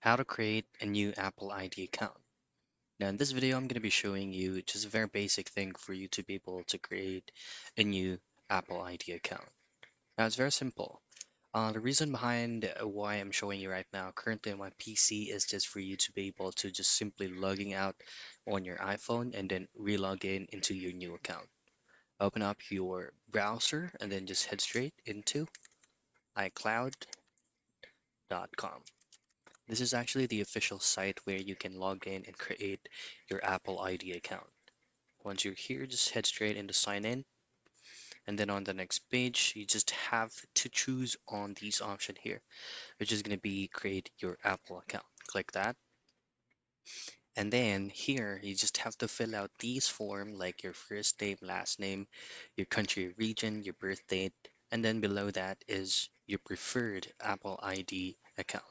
how to create a new Apple ID account. Now, in this video, I'm going to be showing you just a very basic thing for you to be able to create a new Apple ID account. Now, it's very simple. The reason behind why I'm showing you right now, currently on my PC, is just for you to be able to just simply logging out on your iPhone and then re-log in into your new account. Open up your browser and then just head straight into iCloud.com. This is actually the official site where you can log in and create your Apple ID account. Once you're here, just head straight into sign in. And then on the next page, you just have to choose on these option here, which is going to be create your Apple account. Click that. And then here, you just have to fill out these form like your first name, last name, your country, region, your birth date, and then below that is your preferred Apple ID account.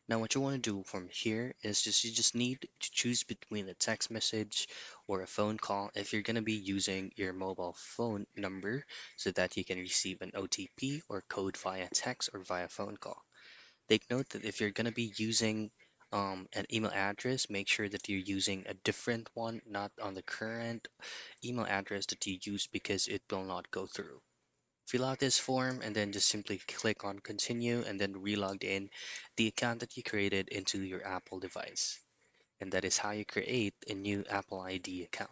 Now, what you want to do from here is just you just need to choose between a text message or a phone call if you're going to be using your mobile phone number so that you can receive an OTP or code via text or via phone call. Take note that if you're going to be using an email address, make sure that you're using a different one, not on the current email address that you use because it will not go through. Fill out this form and then just simply click on continue and then relog in the account that you created into your Apple device. And that is how you create a new Apple ID account.